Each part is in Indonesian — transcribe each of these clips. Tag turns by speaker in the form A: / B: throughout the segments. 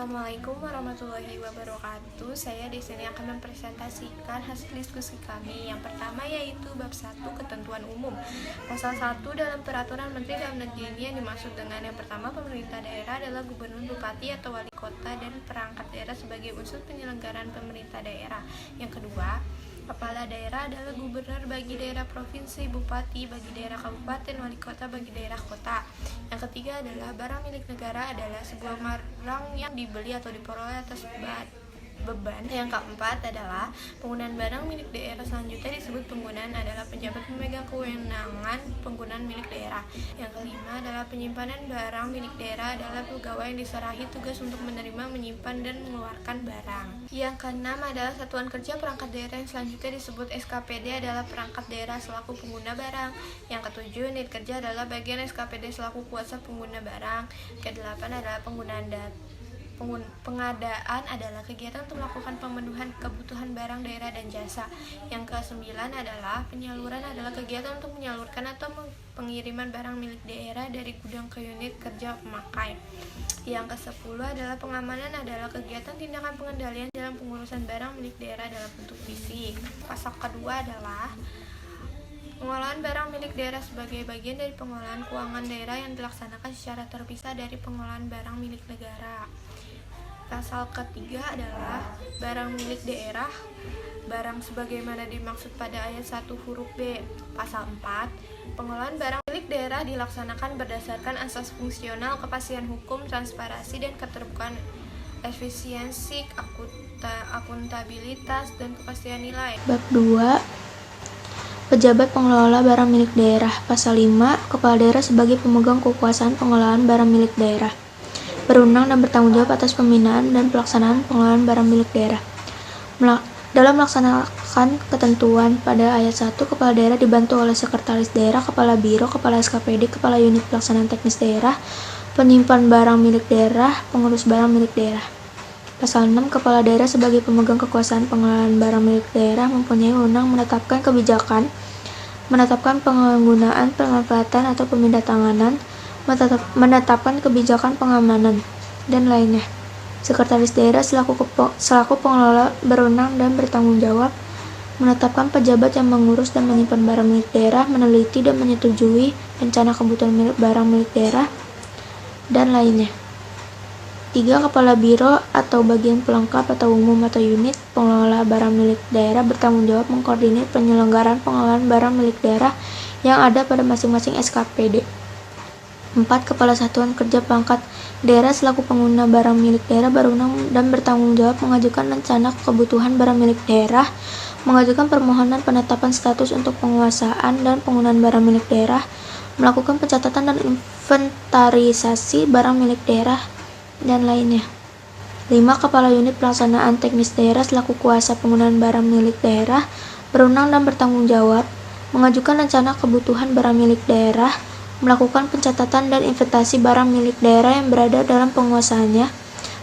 A: Assalamualaikum warahmatullahi wabarakatuh. Saya di sini akan mempresentasikan hasil diskusi kami. Yang pertama yaitu bab 1 ketentuan umum. Pasal 1 dalam peraturan Menteri Dalam Negeri ini yang dimaksud dengan yang pertama pemerintah daerah adalah gubernur, bupati atau wali kota dan perangkat daerah sebagai unsur penyelenggaraan pemerintah daerah. Yang kedua, kepala daerah adalah gubernur bagi daerah provinsi, bupati bagi daerah kabupaten, wali kota bagi daerah kota. Yang ketiga adalah barang milik negara adalah sebuah barang yang dibeli atau diperoleh atas beban. Yang keempat adalah penggunaan barang milik daerah. Selanjutnya disebut penggunaan adalah pejabat pemegang kewenangan penggunaan milik daerah. Yang kelima adalah penyimpanan barang milik daerah adalah pegawai yang diserahi tugas untuk menerima, menyimpan, dan mengeluarkan barang. Yang keenam adalah satuan kerja perangkat daerah. Yang selanjutnya disebut SKPD adalah perangkat daerah selaku pengguna barang. Yang ketujuh unit kerja adalah bagian SKPD selaku kuasa pengguna barang. Kedelapan adalah pengadaan adalah kegiatan untuk melakukan pemenuhan kebutuhan barang daerah dan jasa. Yang ke-9 adalah penyaluran adalah kegiatan untuk menyalurkan atau pengiriman barang milik daerah dari gudang ke unit kerja pemakai. Yang ke-10 adalah pengamanan adalah kegiatan tindakan pengendalian dalam pengurusan barang milik daerah dalam bentuk fisik. Pasal kedua adalah pengolahan barang milik daerah sebagai bagian dari pengolahan keuangan daerah yang dilaksanakan secara terpisah dari pengolahan barang milik negara. Pasal ketiga adalah barang milik daerah, barang sebagaimana dimaksud pada ayat 1 huruf B. Pasal 4, pengolahan barang milik daerah dilaksanakan berdasarkan asas fungsional, kepastian hukum, transparansi, dan keterbukaan, efisiensi, akuntabilitas, dan kepastian nilai.
B: Bab 2 Pejabat pengelola barang milik daerah. Pasal 5 Kepala daerah sebagai pemegang kekuasaan pengelolaan barang milik daerah, berwenang dan bertanggung jawab atas pembinaan dan pelaksanaan pengelolaan barang milik daerah. Dalam melaksanakan ketentuan pada ayat 1, kepala daerah dibantu oleh sekretaris daerah, kepala biro, kepala SKPD, kepala unit pelaksanaan teknis daerah, penyimpan barang milik daerah, pengurus barang milik daerah. Pasal 6, kepala daerah sebagai pemegang kekuasaan pengelolaan barang milik daerah mempunyai wewenang menetapkan kebijakan, menetapkan penggunaan, pemanfaatan atau pemindahantanganan, menetapkan kebijakan pengamanan, dan lainnya. Sekretaris daerah selaku pengelola berwenang dan bertanggung jawab menetapkan pejabat yang mengurus dan menyimpan barang milik daerah, meneliti dan menyetujui rencana kebutuhan barang milik daerah, dan lainnya. 3. Kepala biro atau bagian pelengkap atau umum atau unit pengelola barang milik daerah bertanggung jawab mengkoordinir penyelenggaraan pengelolaan barang milik daerah yang ada pada masing-masing SKPD. 4. Kepala Satuan Kerja Perangkat Daerah selaku pengguna barang milik daerah berwenang dan bertanggung jawab mengajukan rencana kebutuhan barang milik daerah, mengajukan permohonan penetapan status untuk penguasaan dan penggunaan barang milik daerah, melakukan pencatatan dan inventarisasi barang milik daerah, dan lainnya. 5. Kepala unit pelaksanaan teknis daerah selaku kuasa penggunaan barang milik daerah berwenang dan bertanggung jawab mengajukan rencana kebutuhan barang milik daerah, melakukan pencatatan dan inventasi barang milik daerah yang berada dalam penguasaannya,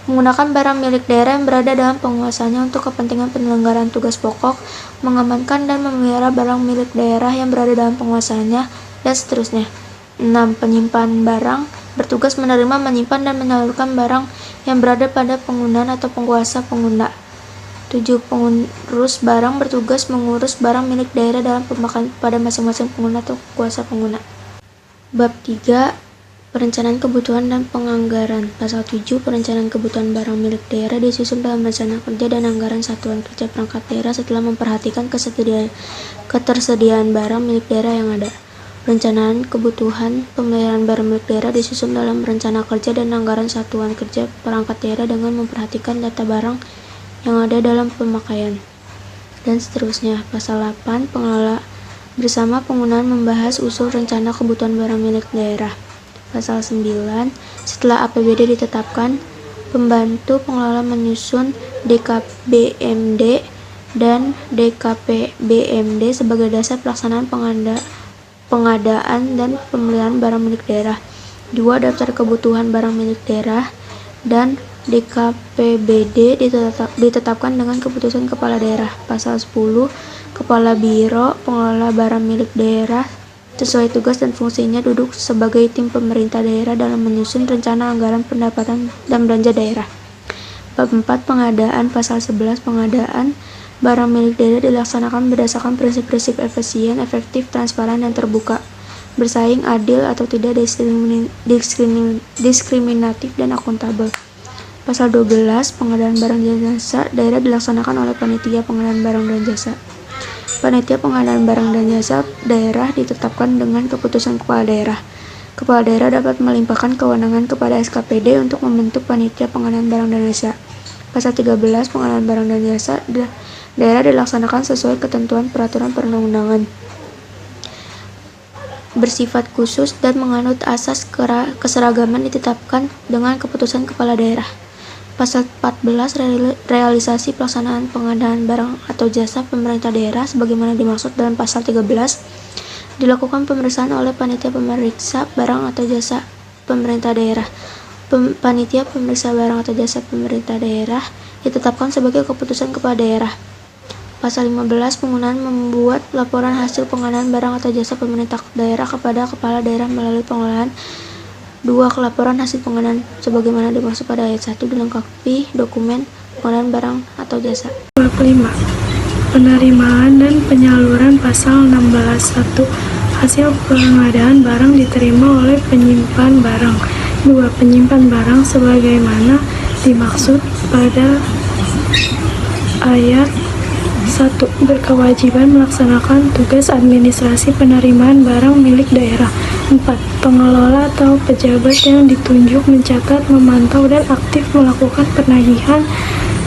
B: menggunakan barang milik daerah yang berada dalam penguasaannya untuk kepentingan penyelenggaraan tugas pokok, mengamankan dan memelihara barang milik daerah yang berada dalam penguasaannya, dan seterusnya. 6. Penyimpan barang bertugas menerima, menyimpan, dan menyalurkan barang yang berada pada penggunaan atau penguasa pengguna. 7. Pengurus barang bertugas mengurus barang milik daerah dalam pemakaian pada masing-masing pengguna atau kuasa pengguna. Bab 3 Perencanaan kebutuhan dan penganggaran. Pasal 7 Perencanaan kebutuhan barang milik daerah disusun dalam rencana kerja dan anggaran satuan kerja perangkat daerah setelah memperhatikan ketersediaan barang milik daerah yang ada. Perencanaan kebutuhan pemeliharaan barang milik daerah disusun dalam rencana kerja dan anggaran satuan kerja perangkat daerah dengan memperhatikan data barang yang ada dalam pemakaian, dan seterusnya. Pasal 8 Pengelola bersama penggunaan membahas usul rencana kebutuhan barang milik daerah. Pasal 9 Setelah APBD ditetapkan, pembantu pengelola menyusun DKBMD dan DKPBMD sebagai dasar pelaksanaan pengadaan dan pemeliharaan barang milik daerah. 2. Daftar kebutuhan barang milik daerah dan DKPBD ditetapkan dengan keputusan kepala daerah. Pasal 10 Kepala Biro Pengelola Barang Milik Daerah sesuai tugas dan fungsinya duduk sebagai tim pemerintah daerah dalam menyusun rencana anggaran pendapatan dan belanja daerah. Bab 4 pengadaan. Pasal 11 pengadaan barang milik daerah dilaksanakan berdasarkan prinsip-prinsip efisien, efektif, transparan, dan terbuka, bersaing, adil atau tidak diskriminatif, dan akuntabel. Pasal 12 pengadaan barang dan jasa daerah dilaksanakan oleh panitia pengadaan barang dan jasa. Panitia pengadaan barang dan jasa daerah ditetapkan dengan keputusan kepala daerah. Kepala daerah dapat melimpahkan kewenangan kepada SKPD untuk membentuk panitia pengadaan barang dan jasa. Pasal 13 pengadaan barang dan jasa daerah dilaksanakan sesuai ketentuan peraturan perundang-undangan, bersifat khusus dan menganut asas keseragaman ditetapkan dengan keputusan kepala daerah. Pasal 14 realisasi pelaksanaan pengadaan barang atau jasa pemerintah daerah sebagaimana dimaksud dalam pasal 13 dilakukan pemeriksaan oleh panitia pemeriksa barang atau jasa pemerintah daerah. Panitia pemeriksa barang atau jasa pemerintah daerah ditetapkan sebagai keputusan kepala daerah. Pasal 15 penggunaan membuat laporan hasil pengadaan barang atau jasa pemerintah daerah kepada kepala daerah melalui pengelolaan. 2. Laporan hasil pengadaan sebagaimana dimaksud pada ayat 1 dilengkapi dokumen pengadaan barang atau jasa.
C: Bab 5 penerimaan dan penyaluran. Pasal 16 1. Hasil pengadaan barang diterima oleh penyimpan barang. 2. Penyimpan barang sebagaimana dimaksud pada ayat 1 berkewajiban melaksanakan tugas administrasi penerimaan barang milik daerah. 4. Pengelola atau pejabat yang ditunjuk mencatat, memantau, dan aktif melakukan penagihan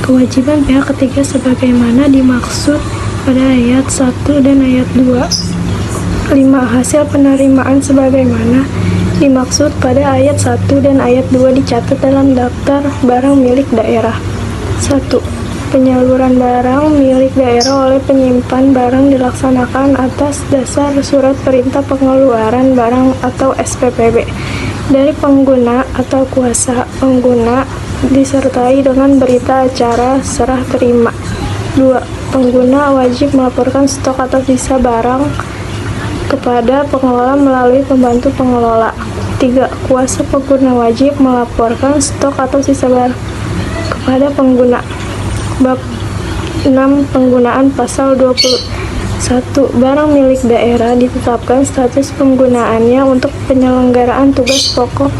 C: kewajiban pihak ketiga sebagaimana dimaksud pada ayat 1 dan ayat 2. 5. Hasil penerimaan sebagaimana dimaksud pada ayat 1 dan ayat 2 dicatat dalam daftar barang milik daerah. 1. Penyaluran barang milik daerah oleh penyimpan barang dilaksanakan atas dasar surat perintah pengeluaran barang atau SPPB dari pengguna atau kuasa pengguna disertai dengan berita acara serah terima. 2. Pengguna wajib melaporkan stok atau sisa barang kepada pengelola melalui pembantu pengelola. 3. Kuasa pengguna wajib melaporkan stok atau sisa barang kepada pengguna. Bab 6 penggunaan. Pasal 21 barang milik daerah ditetapkan status penggunaannya untuk penyelenggaraan tugas pokok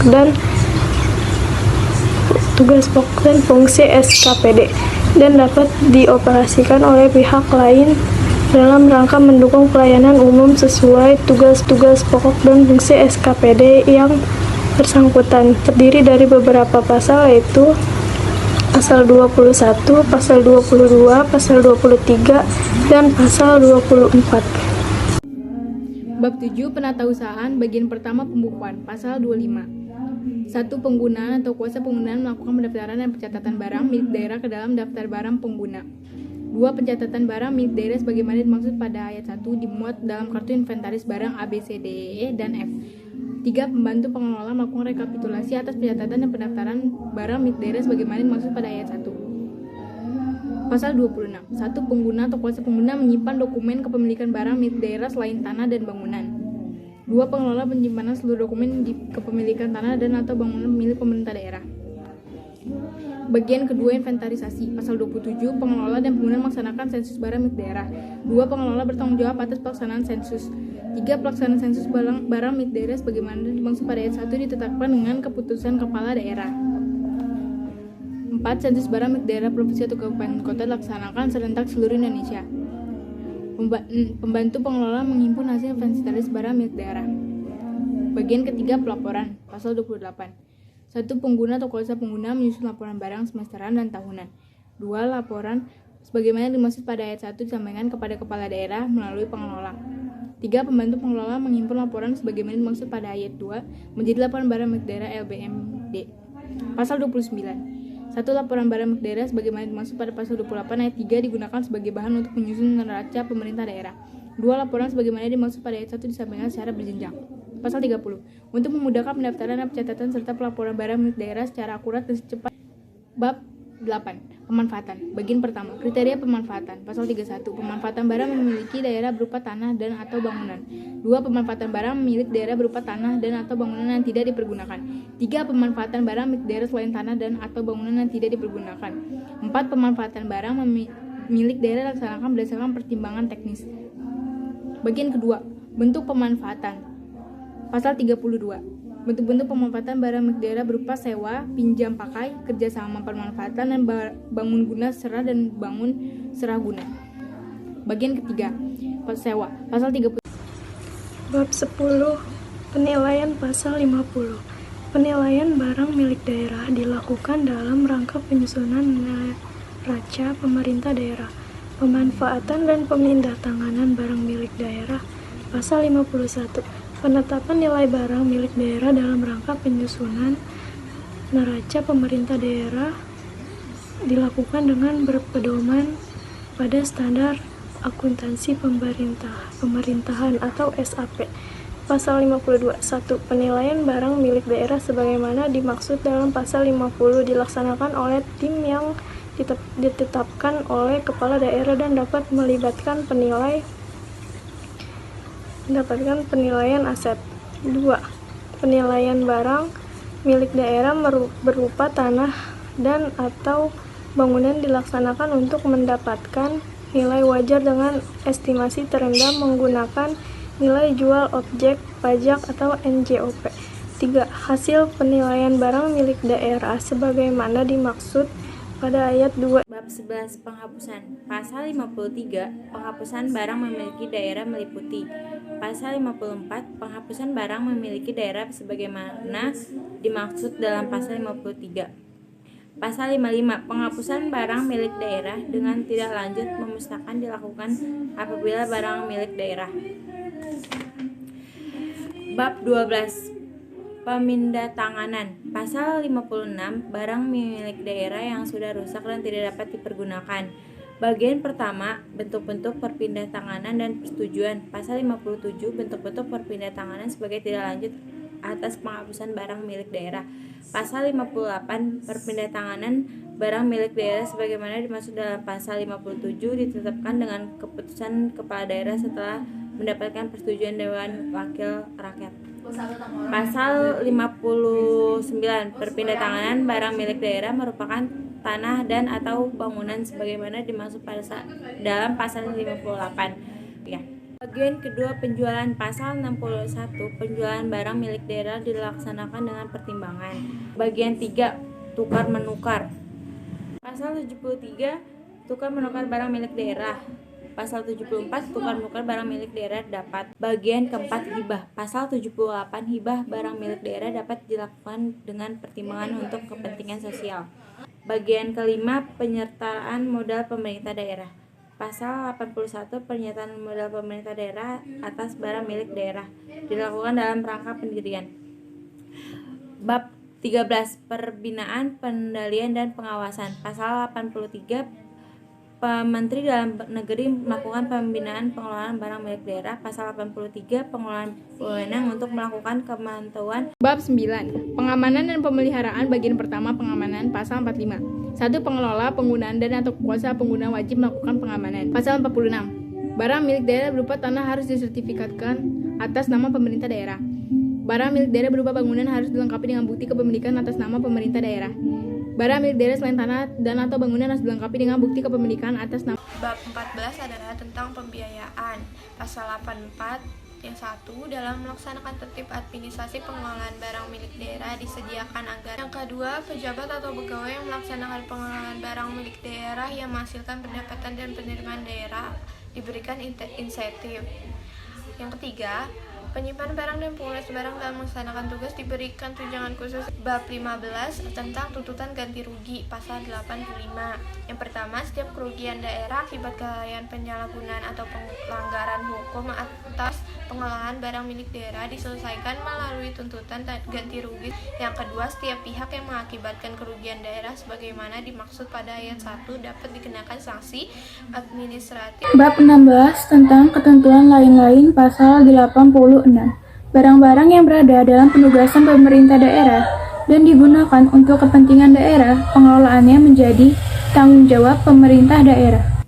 C: dan fungsi SKPD dan dapat dioperasikan oleh pihak lain dalam rangka mendukung pelayanan umum sesuai tugas-tugas pokok dan fungsi SKPD yang bersangkutan. Terdiri dari beberapa pasal, yaitu Pasal 21, Pasal 22, Pasal 23, dan Pasal 24.
D: Bab 7 Penatausahaan. Bagian pertama Pembukuan. Pasal 25. 1. Penggunaan atau kuasa penggunaan melakukan pendaftaran dan pencatatan barang milik daerah ke dalam daftar barang pengguna. 2. Pencatatan barang milik daerah sebagaimana dimaksud pada ayat 1 dimuat dalam kartu inventaris barang A, B, C, D, E, dan F. 3. Pembantu pengelola melakukan rekapitulasi atas pencatatan dan pendaftaran barang milik daerah sebagaimana dimaksud pada ayat 1. Pasal 26. 1. Pengguna atau kuasa pengguna menyimpan dokumen kepemilikan barang milik daerah selain tanah dan bangunan. 2. Pengelola penyimpanan seluruh dokumen di kepemilikan tanah dan atau bangunan milik pemerintah daerah. Bagian kedua inventarisasi. Pasal 27. Pengelola dan pengguna melaksanakan sensus barang milik daerah. 2. Pengelola bertanggung jawab atas pelaksanaan sensus. 3. Pelaksanaan sensus barang milik daerah sebagaimana dimaksud pada ayat 1 ditetapkan dengan keputusan kepala daerah. 4. Sensus barang milik daerah provinsi atau kabupaten kota dilaksanakan serentak seluruh Indonesia. Pembantu pengelola menghimpun hasil inventaris barang milik daerah. Bagian ketiga pelaporan. Pasal 28. 1. Pengguna atau kuasa pengguna menyusun laporan barang semesteran dan tahunan. 2. Laporan sebagaimana dimaksud pada ayat 1 disampaikan kepada kepala daerah melalui pengelola. 3. Pembantu pengelola menghimpun laporan sebagaimana dimaksud pada ayat 2 menjadi laporan barang milik daerah LBMD. Pasal 29. 1. Laporan barang milik daerah sebagaimana dimaksud pada pasal 28 ayat 3 digunakan sebagai bahan untuk menyusun neraca pemerintah daerah. 2. Laporan sebagaimana dimaksud pada ayat 1 disampaikan secara berjenjang. Pasal 30. Untuk memudahkan pendaftaran dan pencatatan serta pelaporan barang milik daerah secara akurat dan secepat. Bab 8. Pemanfaatan. Bagian pertama, kriteria pemanfaatan. Pasal 31. Pemanfaatan barang memiliki daerah berupa tanah dan atau bangunan. 2. Pemanfaatan barang milik daerah berupa tanah dan atau bangunan yang tidak dipergunakan. 3. Pemanfaatan barang milik daerah selain tanah dan atau bangunan yang tidak dipergunakan. 4. Pemanfaatan barang milik daerah dilaksanakan berdasarkan pertimbangan teknis. Bagian kedua, bentuk pemanfaatan. Pasal 32. Bentuk-bentuk pemanfaatan barang milik daerah berupa sewa, pinjam pakai, kerjasama pemanfaatan, dan bangun guna serah dan bangun serah guna. Bagian ketiga, sewa. Pasal 30.
C: Bab 10. Penilaian pasal 50. Penilaian barang milik daerah dilakukan dalam rangka penyusunan neraca pemerintah daerah. Pemanfaatan dan pemindahantanganan barang milik daerah. Pasal 51. Penetapan nilai barang milik daerah dalam rangka penyusunan neraca pemerintah daerah dilakukan dengan berpedoman pada standar akuntansi pemerintahan atau SAP. Pasal 52. 1. Penilaian barang milik daerah sebagaimana dimaksud dalam pasal 50 dilaksanakan oleh tim yang ditetapkan oleh kepala daerah dan dapat melibatkan penilaian aset. 2. Penilaian barang milik daerah berupa tanah dan atau bangunan dilaksanakan untuk mendapatkan nilai wajar dengan estimasi terendah menggunakan nilai jual objek pajak atau NJOP. 3. Hasil penilaian barang milik daerah sebagaimana dimaksud pada ayat 2.
E: Bab 11. Penghapusan. Pasal 53. Penghapusan barang memiliki daerah meliputi. Pasal 54. Penghapusan barang memiliki daerah sebagaimana dimaksud dalam pasal 53. Pasal 55. Penghapusan barang milik daerah dengan tidak lanjut memusnahkan dilakukan apabila barang milik daerah. Bab 12. Pemindahantanganan. Pasal 56. Barang milik daerah yang sudah rusak dan tidak dapat dipergunakan. Bagian pertama, bentuk-bentuk perpindahantanganan dan persetujuan. Pasal 57. Bentuk-bentuk perpindahantanganan sebagai tidak lanjut atas penghapusan barang milik daerah. Pasal 58. Perpindahantanganan barang milik daerah sebagaimana dimaksud dalam pasal 57 ditetapkan dengan keputusan kepala daerah setelah mendapatkan persetujuan Dewan Wakil Rakyat. Pasal 59. Perpindahantanganan barang milik daerah merupakan tanah dan atau bangunan sebagaimana dimaksud dalam pasal 58. Ya. Bagian kedua, penjualan. Pasal 61. Penjualan barang milik daerah dilaksanakan dengan pertimbangan. Bagian 3. Tukar menukar. Pasal 73. Tukar menukar barang milik daerah. Pasal 74. Tukar menukar barang milik daerah dapat. Bagian keempat, hibah. Pasal 78. Hibah barang milik daerah dapat dilakukan dengan pertimbangan untuk kepentingan sosial. Bagian kelima, penyertaan modal pemerintah daerah. Pasal 81. Penyertaan modal pemerintah daerah atas barang milik daerah dilakukan dalam rangka pendirian. Bab 13. Pembinaan, pendalian, dan pengawasan. Pasal 83. Menteri Dalam Negeri melakukan pembinaan pengelolaan barang milik daerah. Pasal 83. Pengelolaan wewenang untuk melakukan pemantauan.
D: Bab 9. Pengamanan dan pemeliharaan. Bagian pertama, pengamanan. Pasal 45. 1. Pengelola, penggunaan dan atau kuasa pengguna wajib melakukan pengamanan. Pasal 46. Barang milik daerah berupa tanah harus disertifikatkan atas nama pemerintah daerah. Barang milik daerah berupa bangunan harus dilengkapi dengan bukti kepemilikan atas nama pemerintah daerah. Barang milik daerah selain tanah dan atau bangunan harus dilengkapi dengan bukti kepemilikan atas nama.
A: Bab 14 adalah tentang pembiayaan. Pasal 84 yang 1, dalam melaksanakan tertib administrasi pengelolaan barang milik daerah disediakan anggaran. Yang kedua, pejabat atau pegawai yang melaksanakan pengelolaan barang milik daerah yang menghasilkan pendapatan dan penerimaan daerah diberikan insentif. Yang ketiga, penyimpan barang dan pengulas barang dalam melaksanakan tugas diberikan tunjangan khusus. Bab 15 tentang tuntutan ganti rugi. Pasal 85. Yang pertama, setiap kerugian daerah akibat kelalaian, penyalahgunaan atau pelanggaran hukum atas pengelolaan barang milik daerah diselesaikan melalui tuntutan ganti rugi. Yang kedua, setiap pihak yang mengakibatkan kerugian daerah sebagaimana dimaksud pada ayat 1 dapat dikenakan sanksi administratif.
F: Bab 16 tentang ketentuan lain-lain. Pasal 86. Barang-barang yang berada dalam penugasan pemerintah daerah dan digunakan untuk kepentingan daerah, pengelolaannya menjadi Tanggung jawab pemerintah daerah.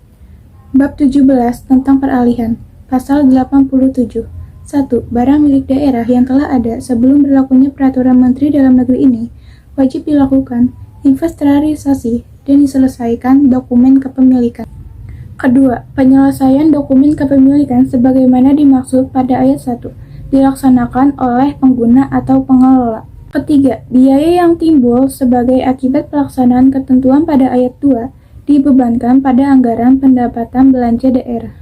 F: Bab 17 tentang peralihan. Pasal 87. 1. Barang milik daerah yang telah ada sebelum berlakunya peraturan Menteri Dalam Negeri ini wajib dilakukan inventarisasi dan diselesaikan dokumen kepemilikan. Kedua, penyelesaian dokumen kepemilikan sebagaimana dimaksud pada ayat 1 dilaksanakan oleh pengguna atau pengelola. Ketiga, biaya yang timbul sebagai akibat pelaksanaan ketentuan pada ayat 2 dibebankan pada anggaran pendapatan belanja daerah.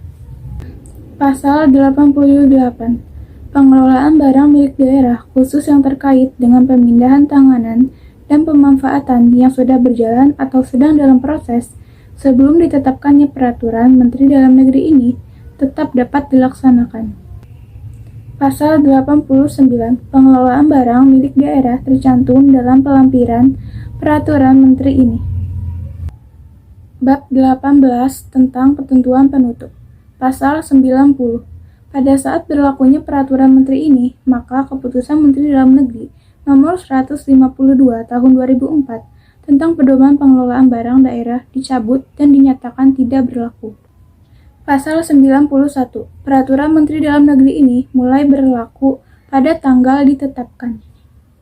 F: Pasal 88. Pengelolaan barang milik daerah khusus yang terkait dengan pemindahan tanganan dan pemanfaatan yang sudah berjalan atau sedang dalam proses sebelum ditetapkannya peraturan Menteri Dalam Negeri ini tetap dapat dilaksanakan. Pasal 89. Pengelolaan barang milik daerah tercantum dalam pelampiran peraturan Menteri ini. Bab 18 tentang ketentuan penutup. Pasal 90. Pada saat berlakunya peraturan Menteri ini, maka keputusan Menteri Dalam Negeri nomor 152 tahun 2004 tentang pedoman pengelolaan barang daerah dicabut dan dinyatakan tidak berlaku. Pasal 91. Peraturan Menteri Dalam Negeri ini mulai berlaku pada tanggal ditetapkan.